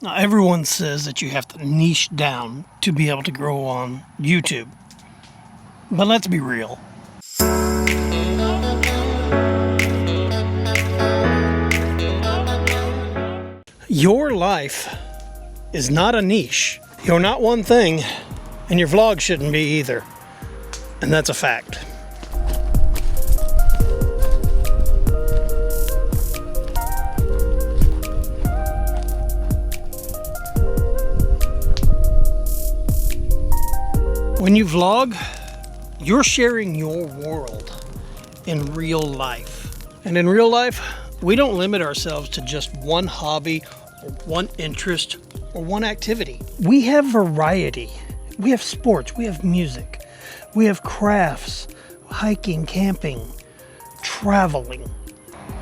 Now, everyone says that you have to niche down to be able to grow on YouTube. But let's be real. Your life is not a niche. You're not one thing, and your vlog shouldn't be either. And that's a fact. When you vlog, you're sharing your world in real life. And in real life, we don't limit ourselves to just one hobby or one interest or one activity. We have variety. We have sports, we have music, we have crafts, hiking, camping, traveling,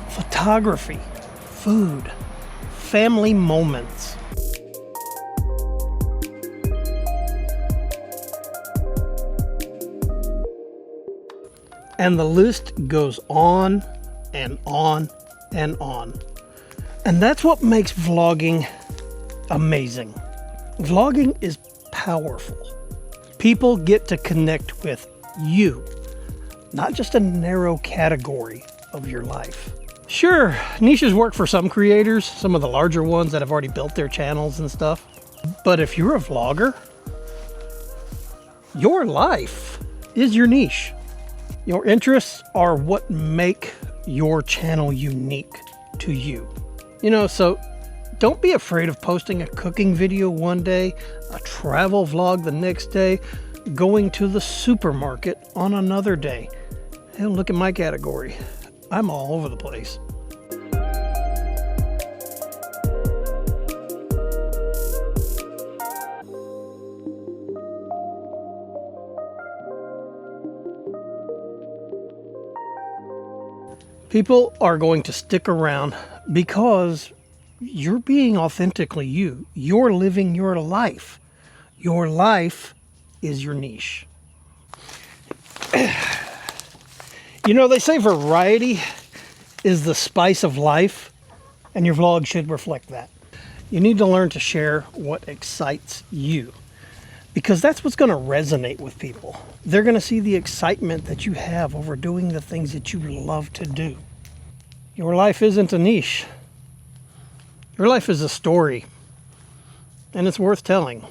photography, food, family moments. And the list goes on and on and on. And that's what makes vlogging amazing. Vlogging is powerful. People get to connect with you, not just a narrow category of your life. Sure, niches work for some creators, some of the larger ones that have already built their channels and stuff. But if you're a vlogger, your life is your niche. Your interests are what make your channel unique to you. So don't be afraid of posting a cooking video one day, a travel vlog the next day, going to the supermarket on another day. Hell, look at my category. I'm all over the place. People are going to stick around because you're being authentically you. You're living your life. Your life is your niche. They say variety is the spice of life, and your vlog should reflect that. You need to learn to share what excites you, because that's what's going to resonate with people. They're going to see the excitement that you have over doing the things that you love to do. Your life isn't a niche. Your life is a story, and it's worth telling.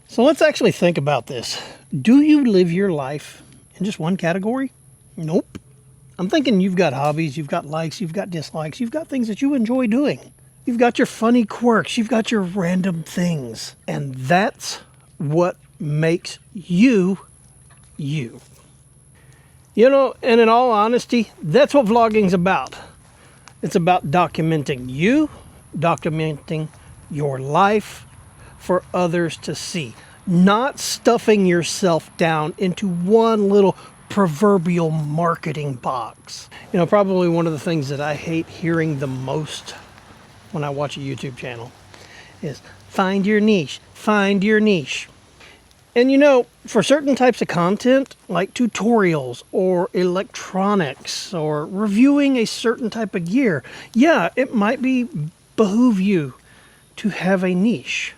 So let's actually think about this. Do you live your life in just one category? Nope. I'm thinking you've got hobbies, you've got likes, you've got dislikes, you've got things that you enjoy doing. You've got your funny quirks, you've got your random things. And that's what makes you, you. And in all honesty, that's what vlogging's about. It's about documenting you, documenting your life for others to see. Not stuffing yourself down into one little proverbial marketing box. Probably one of the things that I hate hearing the most when I watch a YouTube channel is find your niche, find your niche. And for certain types of content, like tutorials or electronics or reviewing a certain type of gear, yeah, it might behoove you to have a niche.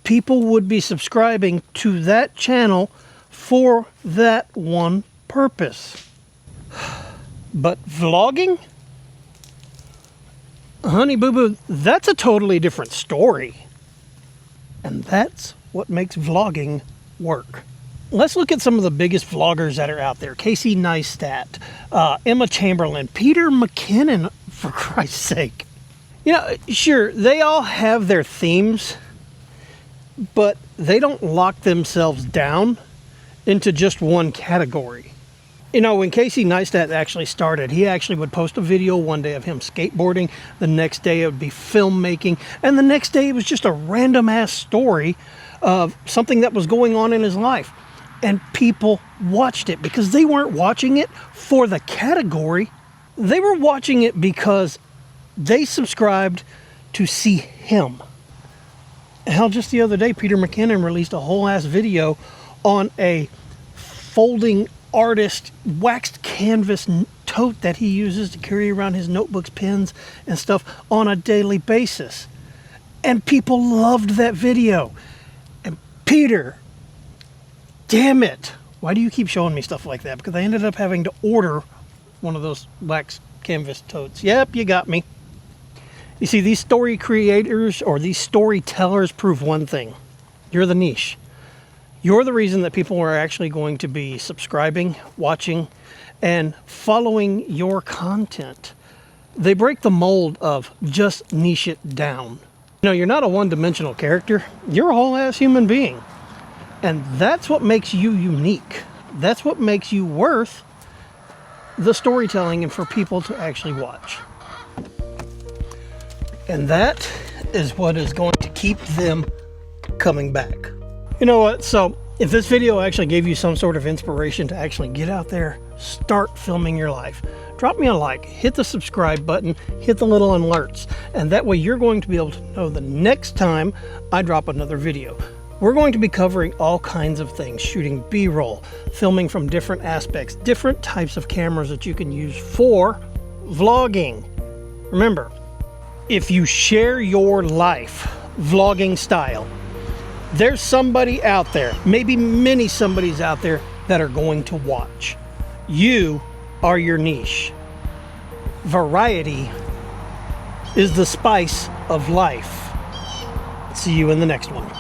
People would be subscribing to that channel for that one purpose. But vlogging? Honey boo boo, that's a totally different story. And that's what makes vlogging work. Let's look at some of the biggest vloggers that are out there. Casey Neistat, Emma Chamberlain, Peter McKinnon, for Christ's sake. Sure, they all have their themes, but they don't lock themselves down into just one category. When Casey Neistat actually started, he actually would post a video one day of him skateboarding, the next day it would be filmmaking, and the next day it was just a random ass story of something that was going on in his life. And people watched it because they weren't watching it for the category. They were watching it because they subscribed to see him. Hell, just the other day, Peter McKinnon released a whole ass video on a folding artist waxed canvas tote that he uses to carry around his notebooks, pens, and stuff on a daily basis. And people loved that video. And Peter, damn it. Why do you keep showing me stuff like that? Because I ended up having to order one of those wax canvas totes. Yep, you got me. You see, these story creators or these storytellers prove one thing. You're the niche. You're the reason that people are actually going to be subscribing, watching, and following your content. They break the mold of just niche it down. You know, you're not a one-dimensional character. You're a whole-ass human being. And that's what makes you unique. That's what makes you worth the storytelling and for people to actually watch. And that is what is going to keep them coming back. You know what? So if this video actually gave you some sort of inspiration to actually get out there, start filming your life, drop me a like, hit the subscribe button, hit the little alerts, and that way you're going to be able to know the next time I drop another video. We're going to be covering all kinds of things, shooting B-roll, filming from different aspects, different types of cameras that you can use for vlogging. Remember, if you share your life vlogging style, there's somebody out there, maybe many somebodies out there that are going to watch. You are your niche. Variety is the spice of life. See you in the next one.